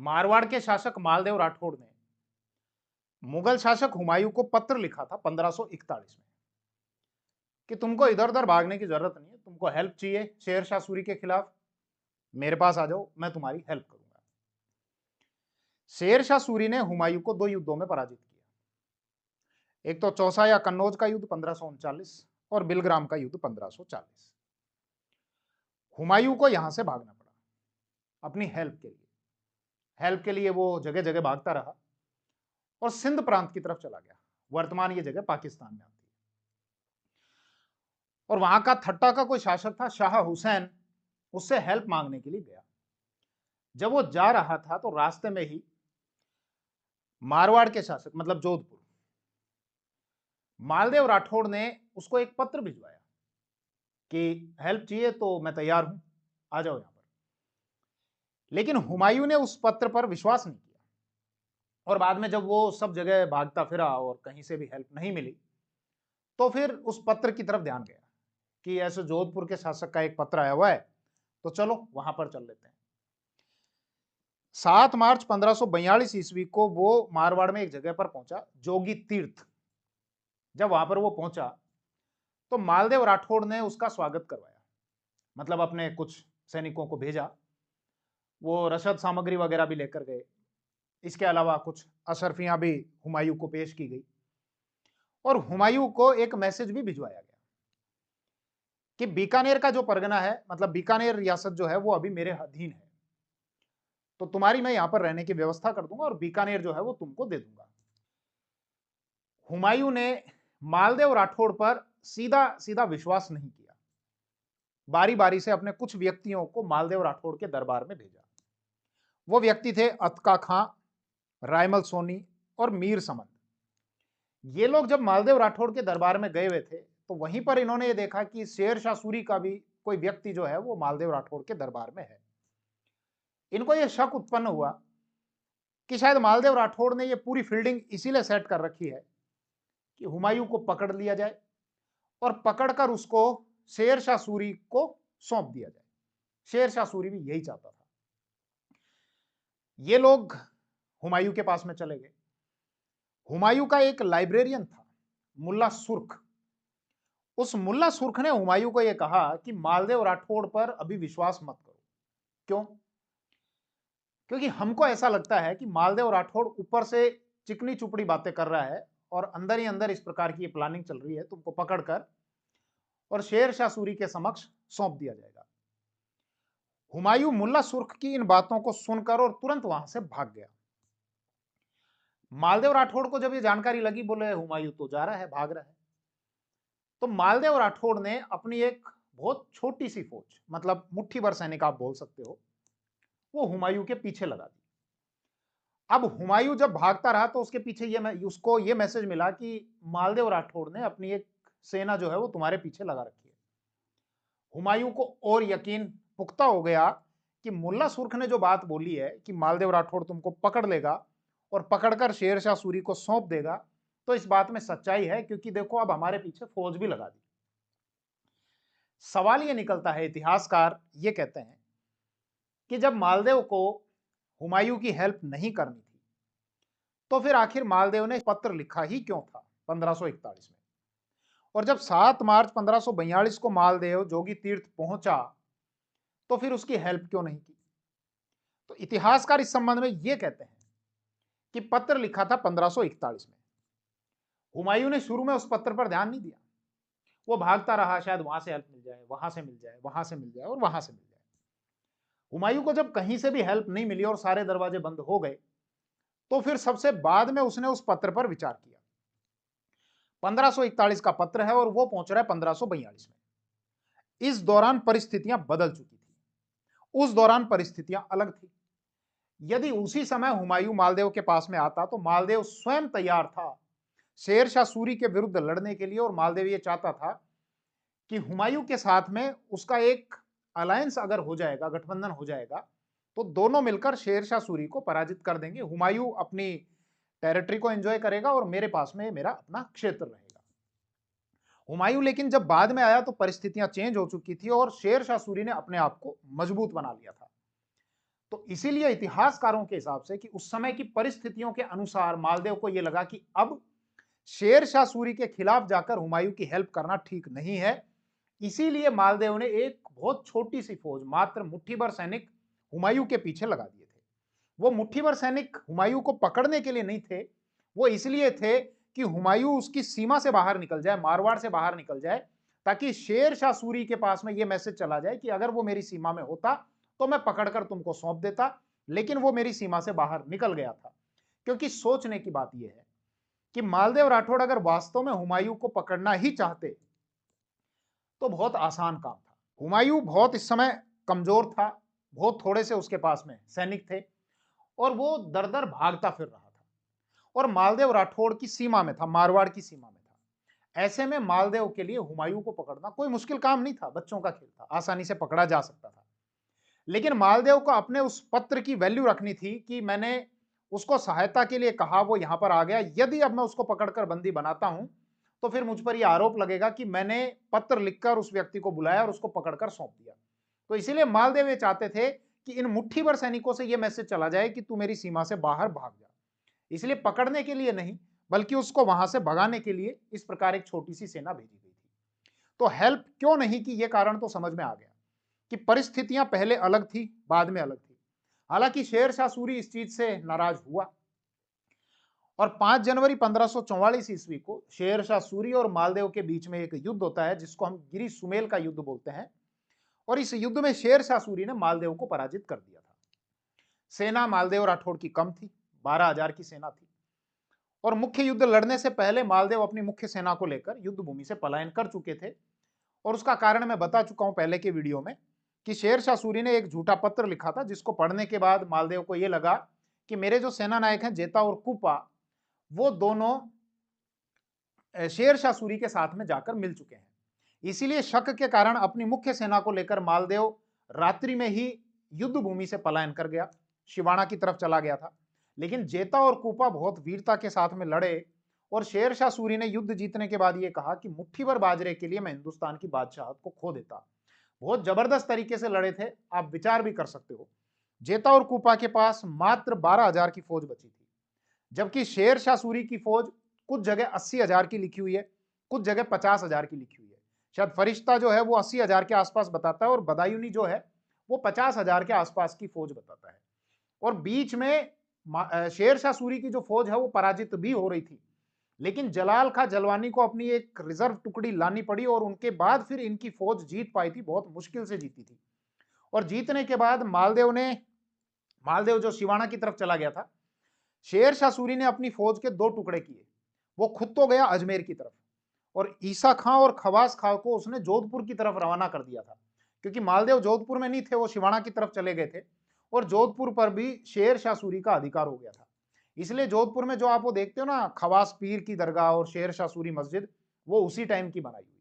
मारवाड़ के शासक मालदेव राठौड़ ने मुगल शासक हुमायूं को पत्र लिखा था 1541 में कि तुमको इधर-उधर भागने की जरूरत नहीं है, तुमको हेल्प चाहिए शेर शाह सूरी के खिलाफ, मेरे पास आ जाओ, मैं तुम्हारी हेल्प करूंगा। शेर शाह सूरी ने हुमायूं को 2 युद्धों में पराजित किया। एक तो चौसा या कन्नौज का युद्ध 1539 और बिलग्राम का युद्ध 1540। हुमायूं को यहां से भागना पड़ा अपनी हेल्प के लिए। हेल्प के लिए वो जगह-जगह भागता रहा और सिंध प्रांत की तरफ चला गया। वर्तमान ये जगह पाकिस्तान में आती है। और वहां का ठट्टा का कोई शासक था शाह हुसैन, उससे हेल्प मांगने के लिए गया। जब वो जा रहा था तो रास्ते में ही मारवाड़ के शासक मतलब जोधपुर, मालदेव राठौड़ ने उसको एक पत्र भिजवाया कि हेल्प चाहिए तो मैं तैयार हूं, आ जाओ यहां पर। लेकिन हुमायूं ने उस पत्र पर विश्वास नहीं किया और बाद में जब वो सब जगह भागता फिरा और कहीं से भी हेल्प नहीं मिली तो फिर उस पत्र की तरफ ध्यान गया कि ऐसे जोधपुर के शासक का एक पत्र आया हुआ है, तो चलो वहां पर चल लेते हैं। 7 मार्च 1542 ईस्वी को वो मारवाड़ में एक जगह पर पहुंचा, जोगी तीर्थ। जब वहां पर वो पहुंचा तो मालदेव राठौड़ ने उसका स्वागत करवाया, मतलब अपने कुछ सैनिकों को भेजा, वो रसद सामग्री वगैरह भी लेकर गए। इसके अलावा कुछ अशर्फियां भी हुमायूं को पेश की गई और हुमायूं को एक मैसेज भी भिजवाया गया कि बीकानेर का जो परगना है, मतलब बीकानेर रियासत जो है वो अभी मेरे अधीन है, तो तुम्हारी मैं यहां पर रहने की व्यवस्था कर दूंगा और बीकानेर जो है वो तुमको दे दूंगा। हुमायूं ने मालदेव राठौड़ पर सीधा सीधा विश्वास नहीं किया, बारी बारी से अपने कुछ व्यक्तियों को मालदेव राठौड़ के दरबार में भेजा। वो व्यक्ति थे अतका खां, रायमल सोनी और मीर समंद। ये लोग जब मालदेव राठौड़ के दरबार में गए हुए थे तो वहीं पर इन्होंने ये देखा कि शेर शाह सूरी का भी कोई व्यक्ति जो है वो मालदेव राठौड़ के दरबार में है। इनको यह शक उत्पन्न हुआ कि शायद मालदेव राठौड़ ने ये पूरी फील्डिंग इसीलिए सेट कर रखी है कि हुमायूं को पकड़ लिया जाए और पकड़कर उसको शेर शाह सूरी को सौंप दिया जाए। शेर शाह सूरी भी यही चाहता था। ये लोग हुमायूं के पास में चले गए। हुमायूं का एक लाइब्रेरियन था मुल्ला सुर्ख। उस मुल्ला सुर्ख ने हुमायूं को यह कहा कि मालदेव राठौड़ पर अभी विश्वास मत करो। क्यों? क्योंकि हमको ऐसा लगता है कि मालदेव राठौड़ ऊपर से चिकनी चुपड़ी बातें कर रहा है और अंदर ही अंदर इस प्रकार की ये प्लानिंग चल रही है, तुमको पकड़कर और शेर शाह सूरी के समक्ष सौंप दिया जाएगा। हुमायूं मुल्ला सुर्ख की इन बातों को सुनकर और तुरंत वहां से भाग गया। मालदेव राठौड़ को जब ये जानकारी लगी, बोले हुमायूं तो जा रहा है, भाग रहा है, तो मालदेव राठौड़ ने अपनी एक बहुत छोटी सी फौज, मतलब मुट्ठी भर सैनिक आप बोल सकते हो, वो हुमायूं के पीछे लगा दी। अब हुमायूं जब भागता रहा तो उसके पीछे उसको ये मैसेज मिला कि मालदेव राठौड़ ने अपनी एक सेना जो है वो तुम्हारे पीछे लगा रखी है। हुमायूं को और यकीन पुख्ता हो गया कि मुल्ला सुर्ख ने जो बात बोली है कि मालदेव राठौड़ तुमको पकड़ लेगा और पकड़कर शेर शाह सूरी को सौंप देगा, तो इस बात में सच्चाई है, क्योंकि देखो अब हमारे पीछे फौज भी लगा दी। सवाल ये निकलता है, इतिहासकार ये कहते हैं कि जब मालदेव को हुमायूं की हेल्प नहीं करनी थी तो फिर आखिर मालदेव ने पत्र लिखा ही क्यों था 1541 में? और जब 7 मार्च 1542 को मालदेव जोगी तीर्थ पहुंचा तो फिर उसकी हेल्प क्यों नहीं की? तो इतिहासकार इस संबंध में यह कहते हैं कि पत्र लिखा था 1541 में। हुमायूं ने शुरू में उस पत्र पर ध्यान नहीं दिया, वो भागता रहा, शायद वहां से हेल्प मिल जाए, वहां से मिल जाए, वहां से मिल जाए और वहां से मिल जाए। हुमायूं को जब कहीं से भी हेल्प नहीं मिली और सारे दरवाजे बंद हो गए तो फिर सबसे बाद में उसने उस पत्र पर विचार किया। 1541 का पत्र है और वो पहुंच रहा है 1542 में। इस दौरान परिस्थितियां बदल चुकी थी, उस दौरान परिस्थितियां अलग थी। यदि उसी समय हुमायूं मालदेव के पास में आता तो मालदेव स्वयं तैयार था शेर शाह सूरी के विरुद्ध लड़ने के लिए, और मालदेव ये चाहता था कि हुमायूं के साथ में उसका एक अलायंस अगर हो जाएगा, गठबंधन हो जाएगा, तो दोनों मिलकर शेर शाह सूरी को पराजित कर देंगे। हुमायूं अपनी टेरिटरी को एंजॉय करेगा और मेरे पास में मेरा अपना क्षेत्र रहेगा। हुमायूं लेकिन जब बाद में आया तो परिस्थितियां चेंज हो चुकी थी और शेर शाह सूरी ने अपने आप को मजबूत बना लिया था। तो इसीलिए इतिहासकारों के हिसाब से कि उस समय की परिस्थितियों के अनुसार मालदेव को यह लगा कि अब शेर शाह सूरी के खिलाफ जाकर हुमायूं की हेल्प करना ठीक नहीं है। इसीलिए मालदेव ने एक बहुत छोटी सी फौज, मात्र मुट्ठी भर सैनिक हुमायूं के पीछे लगा दिए थे। वो मुट्ठी भर सैनिक हुमायूं को पकड़ने के लिए नहीं थे, वो इसलिए थे कि हुमायूं उसकी सीमा से बाहर निकल जाए, मारवाड़ से बाहर निकल जाए, ताकि शेर शाह सूरी के पास में यह मैसेज चला जाए कि अगर वो मेरी सीमा में होता तो मैं पकड़कर तुमको सौंप देता, लेकिन वो मेरी सीमा से बाहर निकल गया था। क्योंकि सोचने की बात यह है कि मालदेव राठौड़ अगर वास्तव में हुमायूं को पकड़ना ही चाहते तो बहुत आसान काम था। हुमायूं बहुत इस समय कमजोर था, बहुत थोड़े से उसके पास में सैनिक थे और वो दर दर भागता फिर रहा था और मालदेव राठौड़ की सीमा में था, मारवाड़ की सीमा में था। ऐसे में मालदेव के लिए हुमायूं को पकड़ना कोई मुश्किल काम नहीं था, बच्चों का खेल था, आसानी से पकड़ा जा सकता था। लेकिन मालदेव को अपने उस पत्र की वैल्यू रखनी थी कि मैंने उसको सहायता के लिए कहा, वो यहां पर आ गया, यदि अब मैं उसको पकड़कर बंदी बनाता हूं तो फिर मुझ पर यह आरोप लगेगा कि मैंने पत्र लिखकर उस व्यक्ति को बुलाया और उसको पकड़कर सौंप दिया। तो इसीलिए मालदेव ये चाहते थे कि इन मुट्ठी भर सैनिकों से यह मैसेज चला जाए कि तू मेरी सीमा से बाहर भाग जा। इसलिए पकड़ने के लिए नहीं, बल्कि उसको वहां से भगाने के लिए इस प्रकार एक छोटी सी सेना भेजी गई थी। तो हेल्प क्यों नहीं की, यह कारण तो समझ में आ गया कि परिस्थितियां पहले अलग थी, बाद में अलग थी। हालांकि शेर शाह सूरी इस चीज से नाराज हुआ और 5 जनवरी 1544 ईस्वी को शेर शाह सूरी और मालदेव के बीच में एक युद्ध होता है जिसको हम गिरी सुमेल का युद्ध बोलते हैं। और इस युद्ध में शेर शाह सूरी ने मालदेव को पराजित कर दिया था। सेना मालदेव राठौड़ की कम थी, 12,000 की सेना थी और मुख्य युद्ध लड़ने से पहले मालदेव अपनी मुख्य सेना को लेकर युद्ध भूमि से पलायन कर चुके थे। और उसका कारण मैं बता चुका हूं पहले के वीडियो में कि शेर शाह सूरी ने एक झूठा पत्र लिखा था, जिसको पढ़ने के बाद मालदेव को यह लगा कि मेरे जो सेना नायक हैं जेता और कुपा, वो दोनों शेर शाह सूरी के साथ में जाकर मिल चुके हैं। इसीलिए शक के कारण अपनी मुख्य सेना को लेकर मालदेव रात्रि में ही युद्ध भूमि से पलायन कर गया, शिवाणा की तरफ चला गया था। लेकिन जेता और कुपा बहुत वीरता के साथ में लड़े और शेर शाह सूरी ने युद्ध जीतने के बाद यह कहा कि मुट्ठी भर बाजरे के लिए मैं हिंदुस्तान की बादशाहत को खो देता। बहुत जबरदस्त तरीके से लड़े थे, आप विचार भी कर सकते हो। जेता और कुपा के पास मात्र 12,000 की फौज बची थी, जबकि शेर शाह सूरी की फौज कुछ जगह 80,000 की लिखी हुई है, कुछ जगह 50,000 की लिखी हुई है। शायद फरिश्ता जो है वो 80,000 के आसपास बताता है और बदायूनी जो है वो 50,000 के आसपास की फौज बताता है। और बीच में शेर शाह सूरी की जो फौज है वो पराजित भी हो रही थी, लेकिन जलाल खां जलवानी को अपनी एक रिजर्व टुकड़ी लानी पड़ी और उनके बाद फिर इनकी फौज जीत पाई थी, बहुत मुश्किल से जीती थी। और जीतने के बाद मालदेव जो शिवाणा की तरफ चला गया था, शेर शाह सूरी ने अपनी फौज के 2 टुकड़े किए। वो खुद तो गया अजमेर की तरफ और ईसा खां और खवास खां को उसने जोधपुर की तरफ रवाना कर दिया था, क्योंकि मालदेव जोधपुर में नहीं थे, वो शिवाणा की तरफ चले गए थे और जोधपुर पर भी शेर शाह सूरी का अधिकार हो गया था। इसलिए जोधपुर में जो आप वो देखते हो ना, खवास पीर की दरगाह और शेर शाह सूरी मस्जिद, वो उसी टाइम की बनाई हुई।